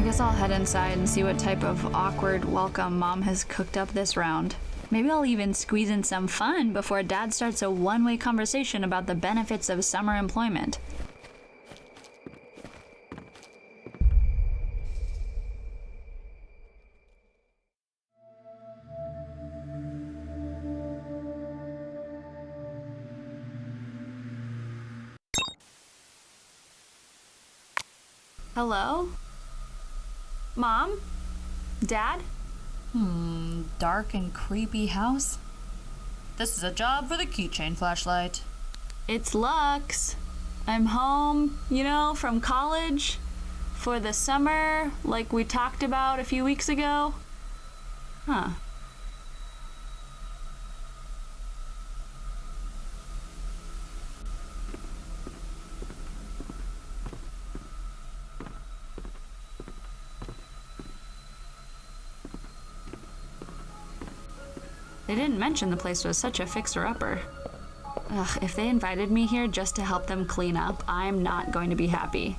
guess I'll head inside and see what type of awkward welcome Mom has cooked up this round. Maybe I'll even squeeze in some fun before Dad starts a one-way conversation about the benefits of summer employment. Hello? Mom? Dad? Dark and creepy house? This is a job for the keychain flashlight. It's Lux. I'm home, from college for the summer, like we talked about a few weeks ago. Huh. They didn't mention the place was such a fixer-upper. Ugh, if they invited me here just to help them clean up, I'm not going to be happy.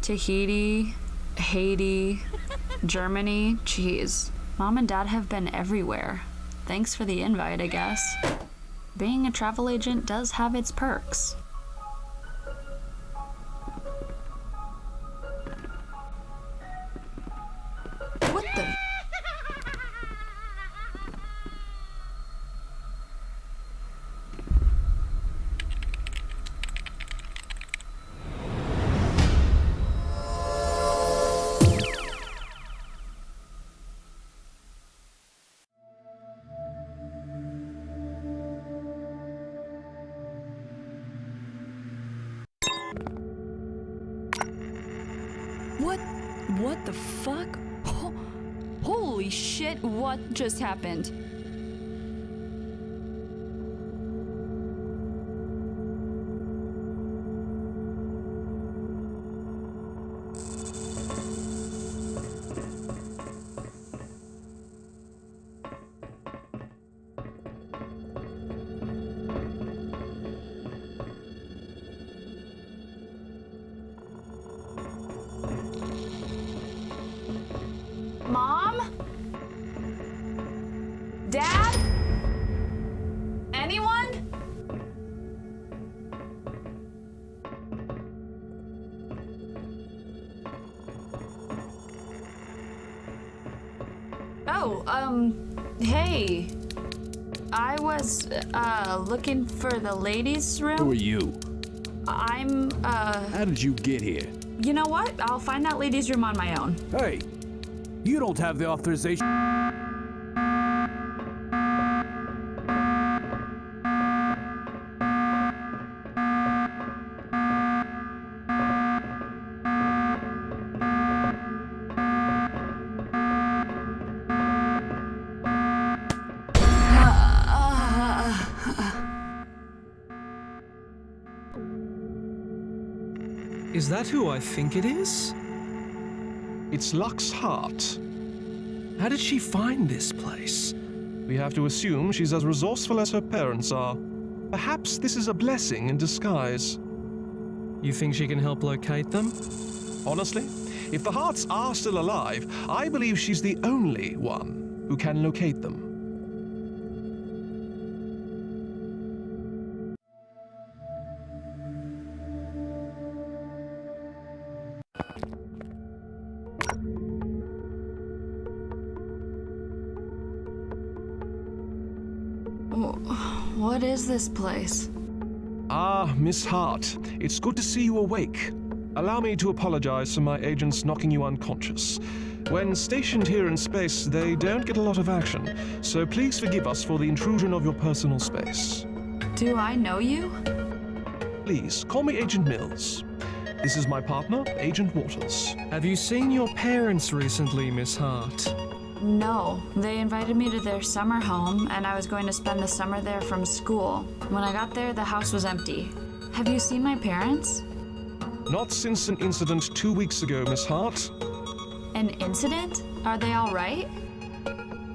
Tahiti, Haiti, Germany, jeez. Mom and Dad have been everywhere. Thanks for the invite, I guess. Being a travel agent does have its perks. What the? What the fuck? Holy shit, what just happened? Mom? Dad? Anyone? Oh, hey. I was, looking for the ladies' room. Who are you? I'm, How did you get here? You know what? I'll find that ladies' room on my own. Hey, you don't have the authorization. Is that who I think it is? It's Lux Hart. How did she find this place? We have to assume she's as resourceful as her parents are. Perhaps this is a blessing in disguise. You think she can help locate them? Honestly, if the Harts are still alive, I believe she's the only one who can locate them. What is this place? Ah, Miss Hart, it's good to see you awake. Allow me to apologize for my agents knocking you unconscious. When stationed here in space, they don't get a lot of action, so please forgive us for the intrusion of your personal space. Do I know you? Please, call me Agent Mills. This is my partner, Agent Waters. Have you seen your parents recently, Miss Hart? No. They invited me to their summer home, and I was going to spend the summer there from school. When I got there, the house was empty. Have you seen my parents? Not since an incident 2 weeks ago, Miss Hart. An incident? Are they all right?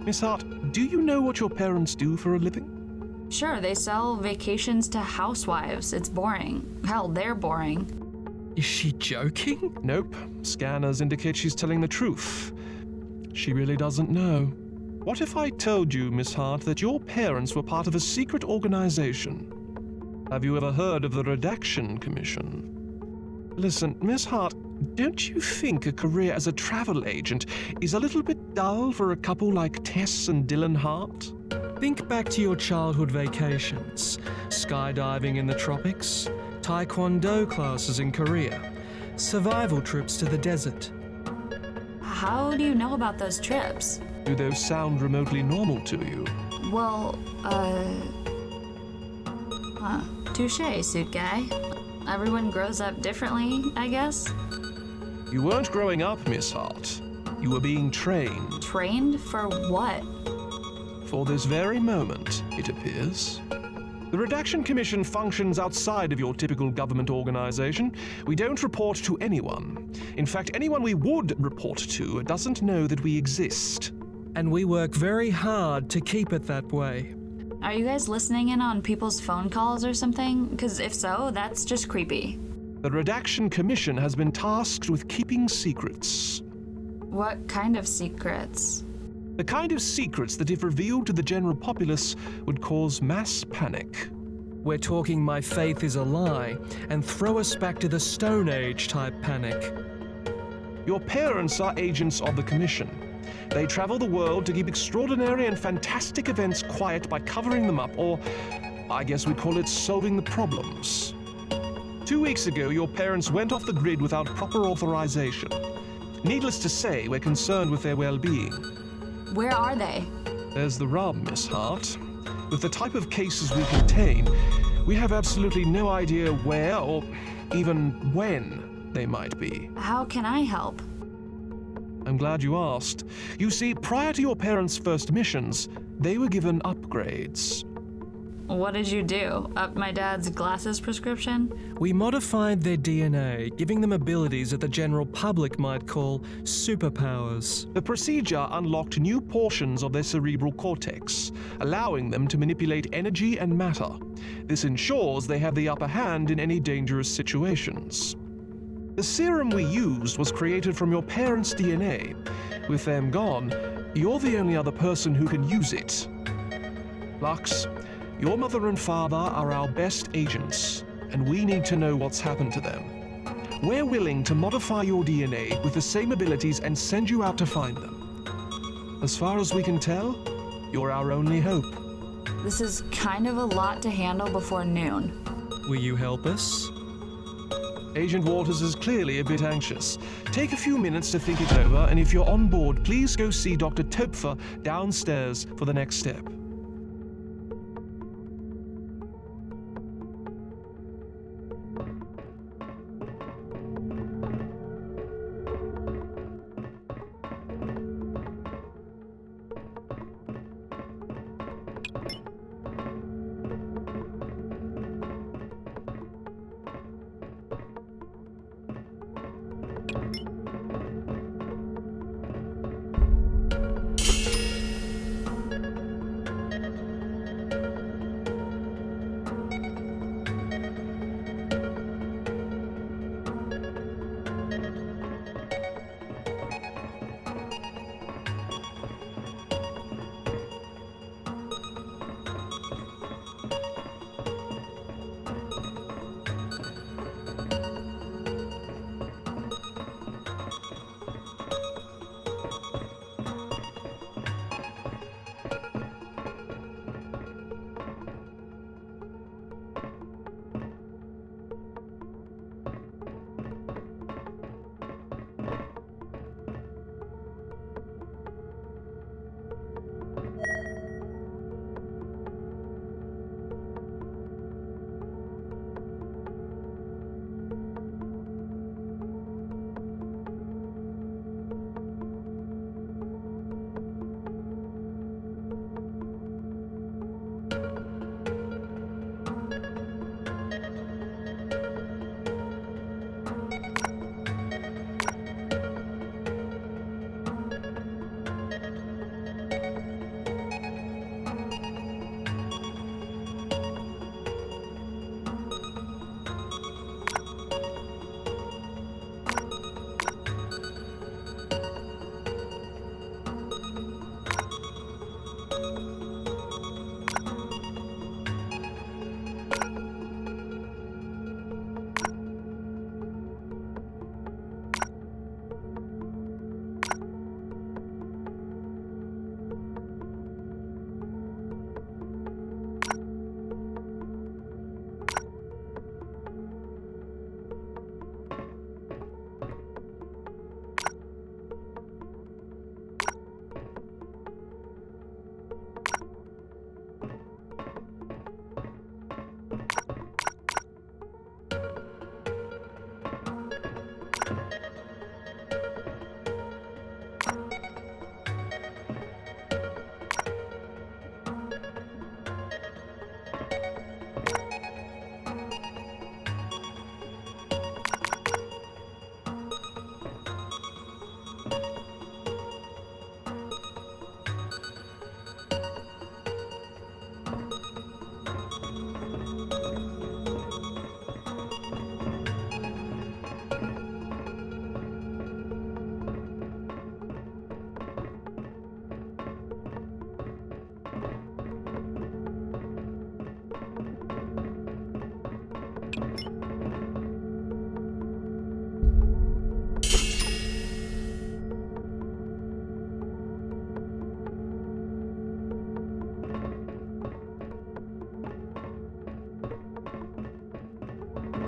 Miss Hart, do you know what your parents do for a living? Sure, they sell vacations to housewives. It's boring. Hell, they're boring. Is she joking? Nope. Scanners indicate she's telling the truth. She really doesn't know. What if I told you, Miss Hart, that your parents were part of a secret organization? Have you ever heard of the Redaction Commission? Listen, Miss Hart, don't you think a career as a travel agent is a little bit dull for a couple like Tess and Dylan Hart? Think back to your childhood vacations. Skydiving in the tropics, Taekwondo classes in Korea, survival trips to the desert. How do you know about those trips? Do those sound remotely normal to you? Well, touche, suit guy. Everyone grows up differently, I guess. You weren't growing up, Miss Hart. You were being trained. Trained for what? For this very moment, it appears. The Redaction Commission functions outside of your typical government organization. We don't report to anyone. In fact, anyone we would report to doesn't know that we exist. And we work very hard to keep it that way. Are you guys listening in on people's phone calls or something? Because if so, that's just creepy. The Redaction Commission has been tasked with keeping secrets. What kind of secrets? The kind of secrets that, if revealed to the general populace, would cause mass panic. We're talking my faith is a lie and throw us back to the Stone Age type panic. Your parents are agents of the Commission. They travel the world to keep extraordinary and fantastic events quiet by covering them up, or I guess we'd call it solving the problems. 2 weeks ago, your parents went off the grid without proper authorization. Needless to say, we're concerned with their well-being. Where are they? There's the rub, Miss Hart. With the type of cases we contain, we have absolutely no idea where or even when they might be. How can I help? I'm glad you asked. You see, prior to your parents' first missions, they were given upgrades. What did you do? Up my dad's glasses prescription? We modified their DNA, giving them abilities that the general public might call superpowers. The procedure unlocked new portions of their cerebral cortex, allowing them to manipulate energy and matter. This ensures they have the upper hand in any dangerous situations. The serum we used was created from your parents' DNA. With them gone, you're the only other person who can use it. Lux, your mother and father are our best agents, and we need to know what's happened to them. We're willing to modify your DNA with the same abilities and send you out to find them. As far as we can tell, you're our only hope. This is kind of a lot to handle before noon. Will you help us? Agent Waters is clearly a bit anxious. Take a few minutes to think it over, and if you're on board, please go see Dr. Topfer downstairs for the next step.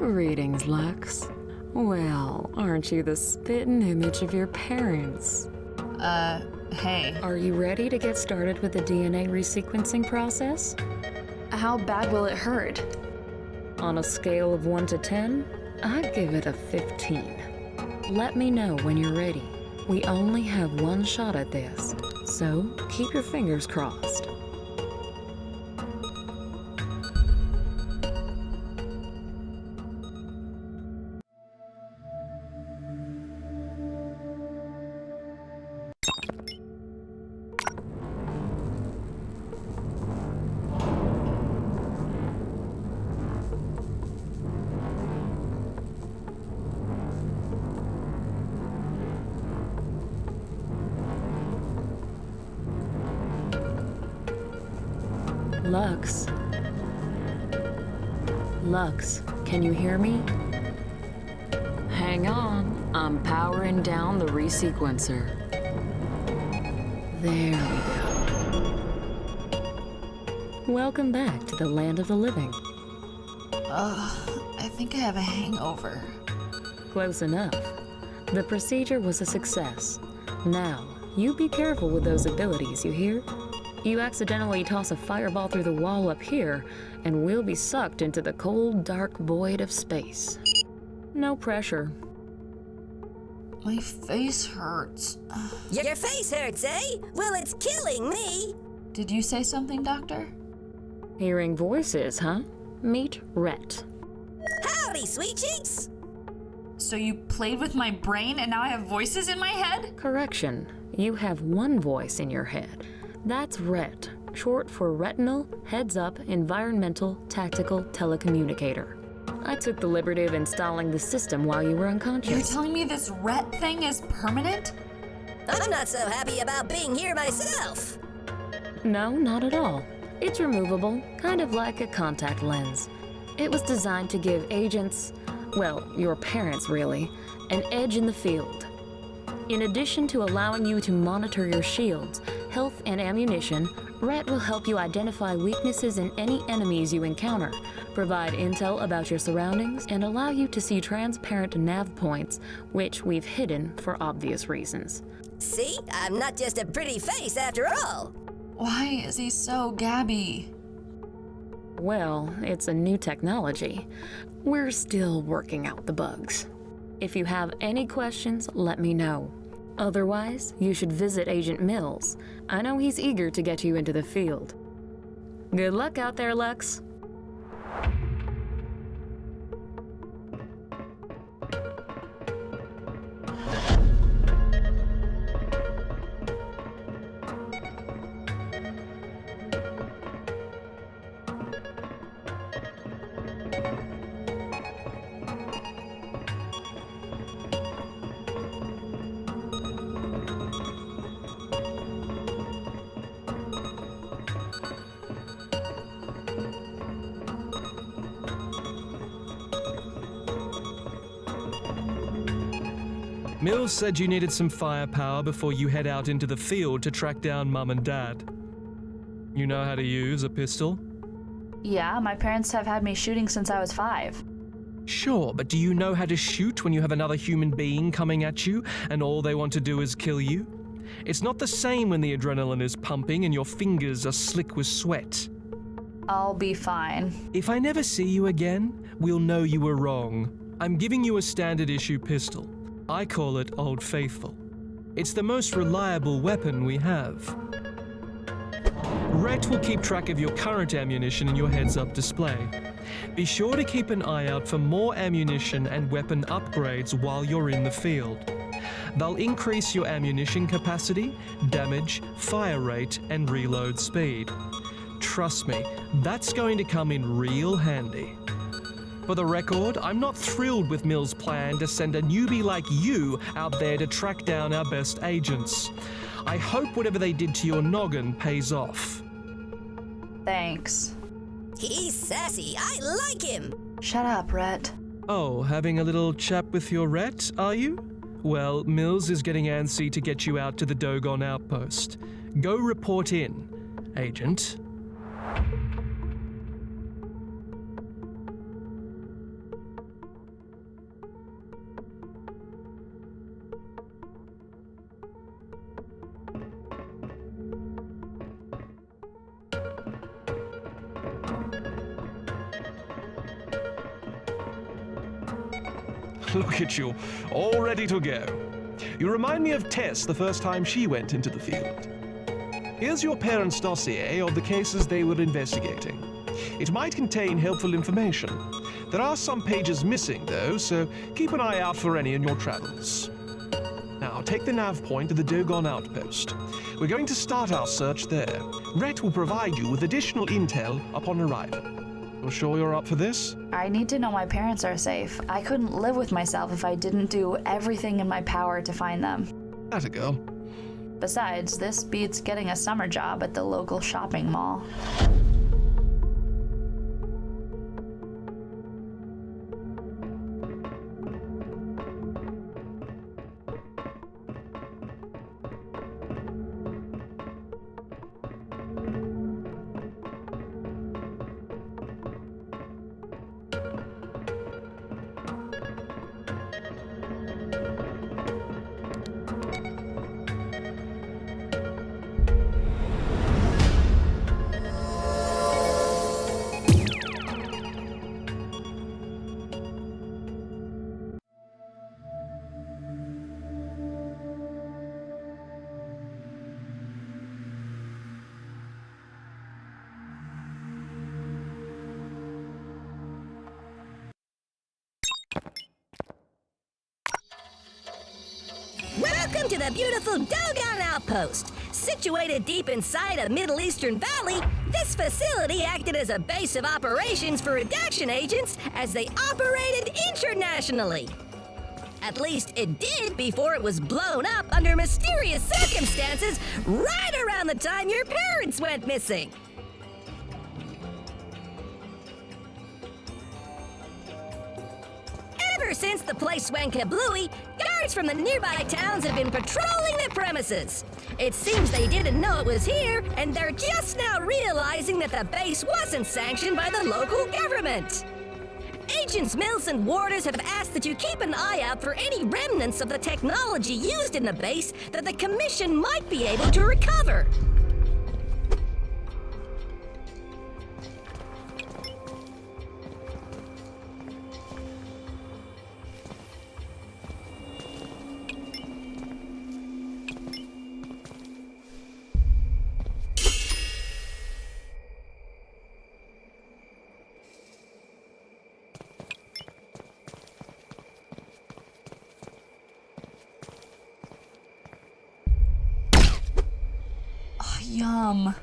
Greetings, Lux. Well, aren't you the spitting image of your parents? Hey. Are you ready to get started with the DNA resequencing process? How bad will it hurt? On a scale of 1 to 10, I'd give it a 15. Let me know when you're ready. We only have one shot at this, so keep your fingers crossed. Lux. Lux, can you hear me? Hang on, I'm powering down the resequencer. There we go. Welcome back to the land of the living. I think I have a hangover. Close enough. The procedure was a success. Now, you be careful with those abilities, you hear? You accidentally toss a fireball through the wall up here, and we'll be sucked into the cold, dark void of space. No pressure. My face hurts. Your face hurts, eh? Well, it's killing me. Did you say something, Doctor? Hearing voices, huh? Meet Rhett. Howdy, sweet cheeks. So you played with my brain and now I have voices in my head? Correction. You have one voice in your head. That's RET, short for Retinal Heads-Up Environmental Tactical Telecommunicator. I took the liberty of installing the system while you were You're unconscious. telling me this ret thing is permanent? I'm not so happy about being here myself. No, not at all. It's removable, kind of like a contact lens. It was designed to give agents, well, your parents really, an edge in the field. In addition to allowing you to monitor your shields, health, and ammunition, RET will help you identify weaknesses in any enemies you encounter, provide intel about your surroundings, and allow you to see transparent nav points, which we've hidden for obvious reasons. See, I'm not just a pretty face after all. Why is he so gabby? Well, it's a new technology. We're still working out the bugs. If you have any questions, let me know. Otherwise, you should visit Agent Mills. I know he's eager to get you into the field. Good luck out there, Lux. Mills said you needed some firepower before you head out into the field to track down Mum and Dad. You know how to use a pistol? Yeah, my parents have had me shooting since I was 5. Sure, but do you know how to shoot when you have another human being coming at you and all they want to do is kill you? It's not the same when the adrenaline is pumping and your fingers are slick with sweat. I'll be fine. If I never see you again, we'll know you were wrong. I'm giving you a standard issue pistol. I call it Old Faithful. It's the most reliable weapon we have. Rhett will keep track of your current ammunition in your heads-up display. Be sure to keep an eye out for more ammunition and weapon upgrades while you're in the field. They'll increase your ammunition capacity, damage, fire rate, and reload speed. Trust me, that's going to come in real handy. For the record, I'm not thrilled with Mill's plan to send a newbie like you out there to track down our best agents. I hope whatever they did to your noggin pays off. Thanks. He's sassy. I like him. Shut up, Rhett. Oh, having a little chat with your Rhett, are you? Well, Mills is getting antsy to get you out to the Dogon outpost. Go report in, Agent. Look at you, all ready to go. You remind me of Tess the first time she went into the field. Here's your parents' dossier of the cases they were investigating. It might contain helpful information. There are some pages missing, though, so keep an eye out for any in your travels. Now, take the nav point to the Dogon outpost. We're going to start our search there. Rhett will provide you with additional intel upon arrival. You're sure you're up for this? I need to know my parents are safe. I couldn't live with myself if I didn't do everything in my power to find them. Atta girl. Besides, this beats getting a summer job at the local shopping mall. Welcome to the beautiful Dogon Outpost. Situated deep inside a Middle Eastern valley, this facility acted as a base of operations for redaction agents as they operated internationally. At least it did before it was blown up under mysterious circumstances right around the time your parents went missing. Ever since the place went kablooey, guards from the nearby towns have been patrolling the premises. It seems they didn't know it was here, and they're just now realizing that the base wasn't sanctioned by the local government. Agents Mills and Warders have asked that you keep an eye out for any remnants of the technology used in the base that the Commission might be able to recover. Yum.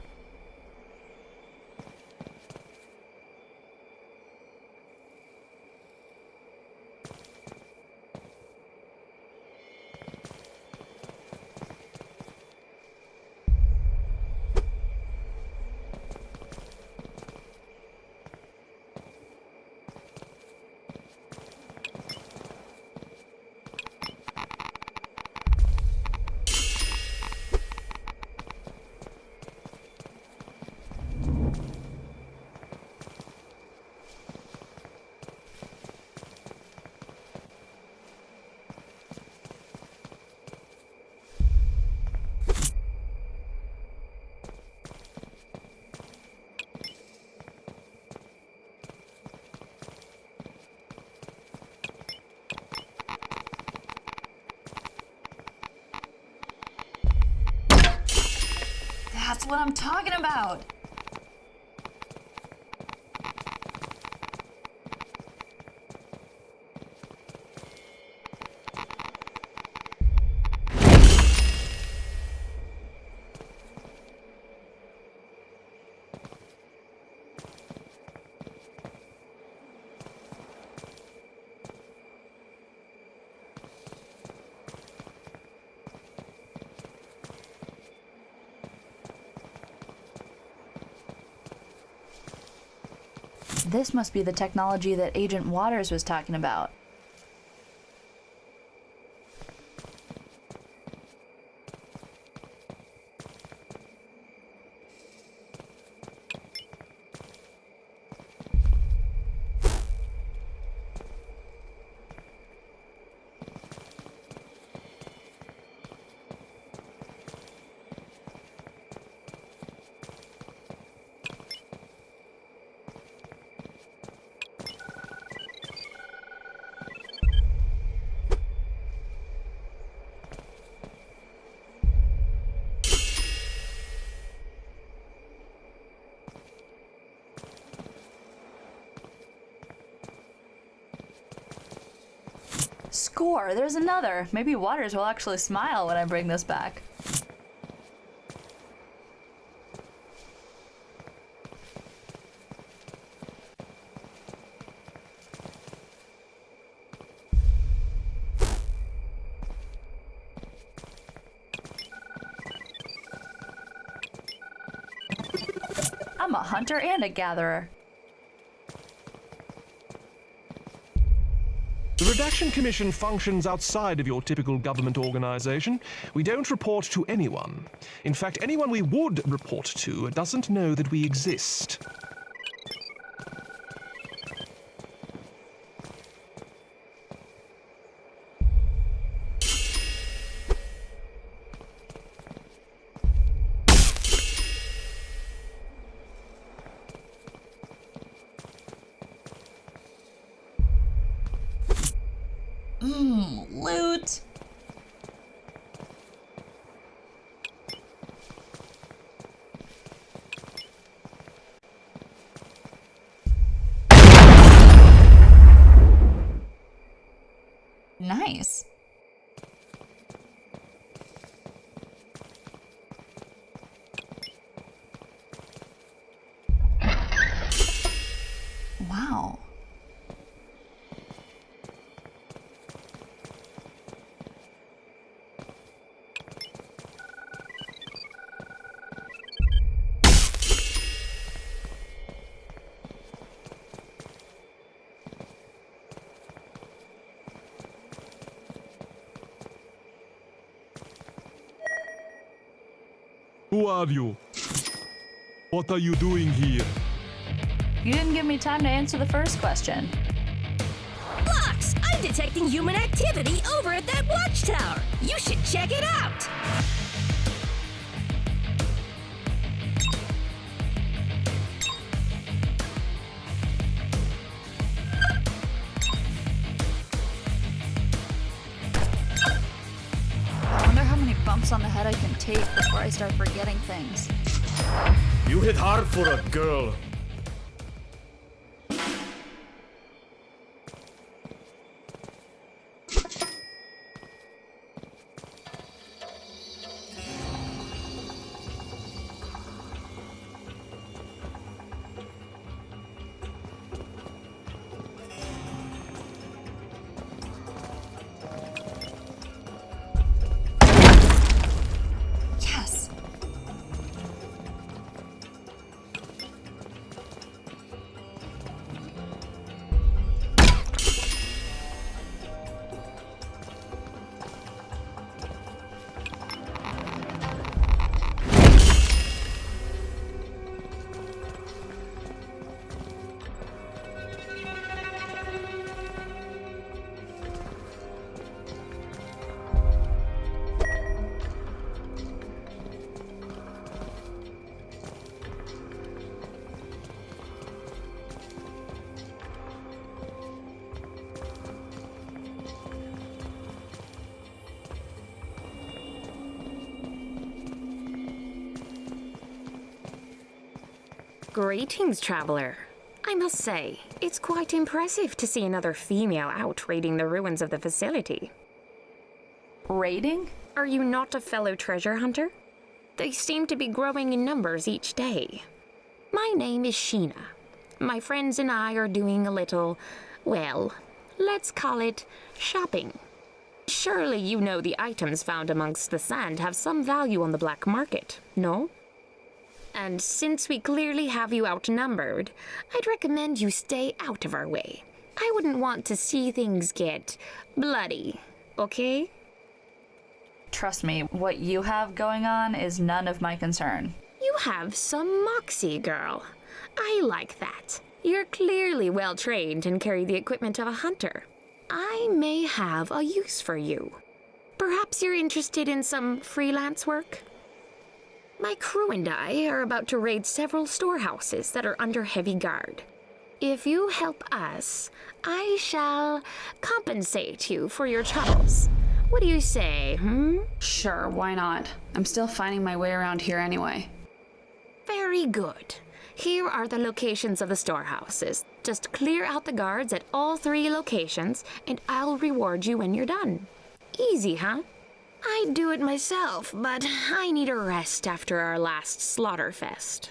That's what I'm talking about. This must be the technology that Agent Waters was talking about. Score, there's another. Maybe Waters will actually smile when I bring this back. I'm a hunter and a gatherer. The Redaction Commission functions outside of your typical government organization. We don't report to anyone. In fact, anyone we would report to doesn't know that we exist. Loot. Nice. Wow. Who are you? What are you doing here? You didn't give me time to answer the first question. Lux, I'm detecting human activity over at that watchtower. You should check it out. I wonder how many bumps on the head I can take before I start forgetting things. You hit hard for a girl. Yes. Greetings, traveler. I must say, it's quite impressive to see another female out raiding the ruins of the facility. Raiding? Are you not a fellow treasure hunter? They seem to be growing in numbers each day. My name is Sheena. My friends and I are doing a little, well, let's call it shopping. Surely you know the items found amongst the sand have some value on the black market, no? And since we clearly have you outnumbered, I'd recommend you stay out of our way. I wouldn't want to see things get bloody, okay? Trust me, what you have going on is none of my concern. You have some moxie, girl. I like that. You're clearly well trained and carry the equipment of a hunter. I may have a use for you. Perhaps you're interested in some freelance work? My crew and I are about to raid several storehouses that are under heavy guard. If you help us, I shall compensate you for your troubles. What do you say, Sure, why not? I'm still finding my way around here anyway. Very good. Here are the locations of the storehouses. Just clear out the guards at all 3 locations, and I'll reward you when you're done. Easy, huh? I'd do it myself, but I need a rest after our last slaughterfest.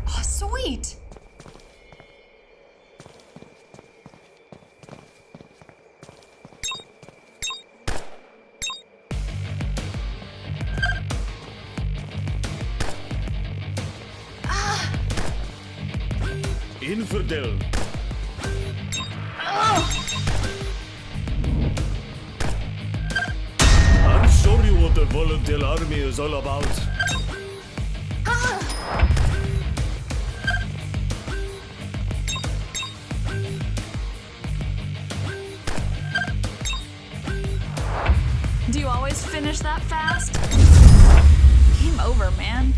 Oh, sweet! Infidel. I'll show you what the Volunteer Army is all about. Do you always finish that fast? Game over, man.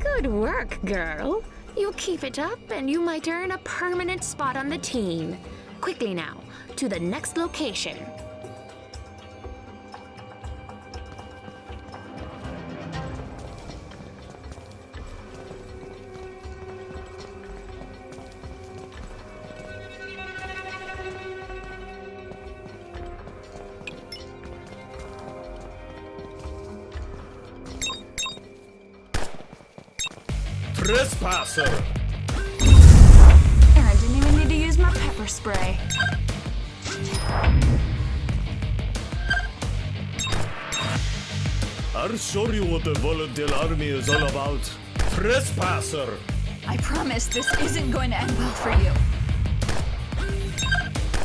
Good work, girl. You keep it up and you might earn a permanent spot on the team. Quickly now, to the next location. Trespasser. And I didn't even need to use my pepper spray. I'll show you what the Volunteer Army is all about. Trespasser. I promise this isn't going to end well for you.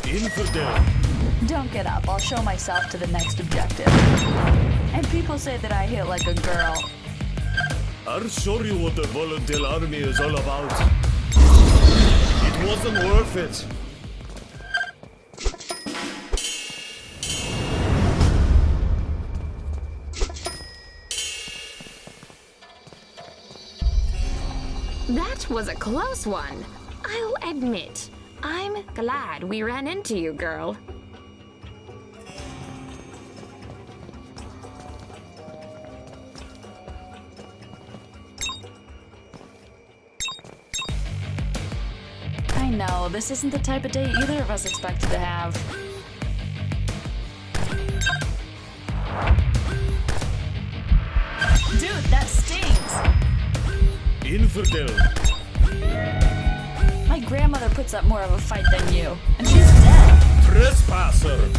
Infidel. Don't get up. I'll show myself to the next objective. And people say that I hit like a girl. I'll show you what the Volunteer Army is all about. It wasn't worth it. That was a close one. I'll admit, I'm glad we ran into you, girl. I know, this isn't the type of date either of us expected to have. Dude, that stings! Infidel. My grandmother puts up more of a fight than you, and she's dead. Trespasser.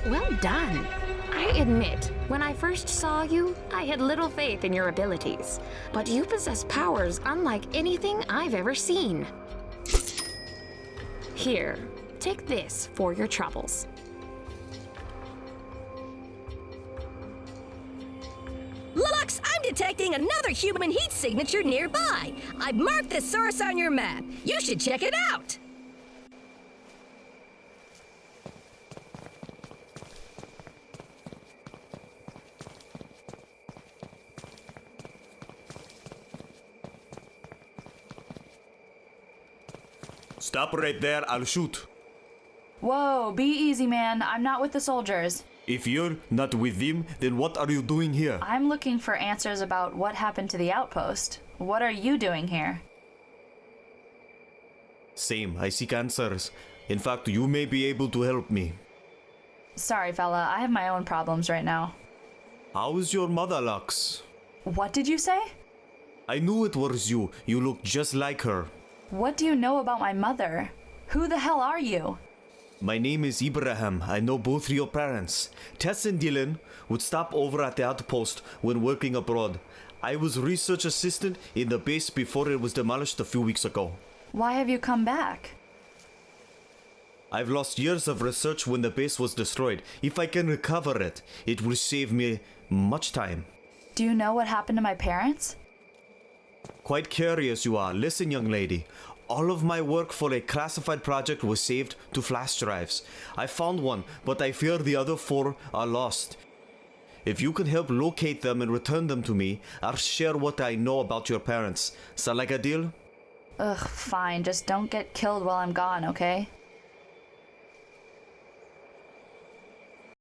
Well done. I admit, when I first saw you, I had little faith in your abilities. But you possess powers unlike anything I've ever seen. Here, take this for your troubles. Lux, I'm detecting another human heat signature nearby. I've marked the source on your map. You should check it out. Stop right there, I'll shoot. Whoa, be easy, man. I'm not with the soldiers. If you're not with them, then what are you doing here? I'm looking for answers about what happened to the outpost. What are you doing here? Same, I seek answers. In fact, you may be able to help me. Sorry, fella. I have my own problems right now. How is your mother, Lux? What did you say? I knew it was you. You look just like her. What do you know about my mother? Who the hell are you? My name is Ibrahim. I know both your parents. Tess and Dylan would stop over at the outpost when working abroad. I was research assistant in the base before it was demolished a few weeks ago. Why have you come back? I've lost years of research when the base was destroyed. If I can recover it, it will save me much time. Do you know what happened to my parents? Quite curious you are. Listen, young lady. All of my work for a classified project was saved to flash drives. I found one, but I fear the other 4 are lost. If you can help locate them and return them to me, I'll share what I know about your parents. Sound like a deal? Ugh, fine. Just don't get killed while I'm gone, okay?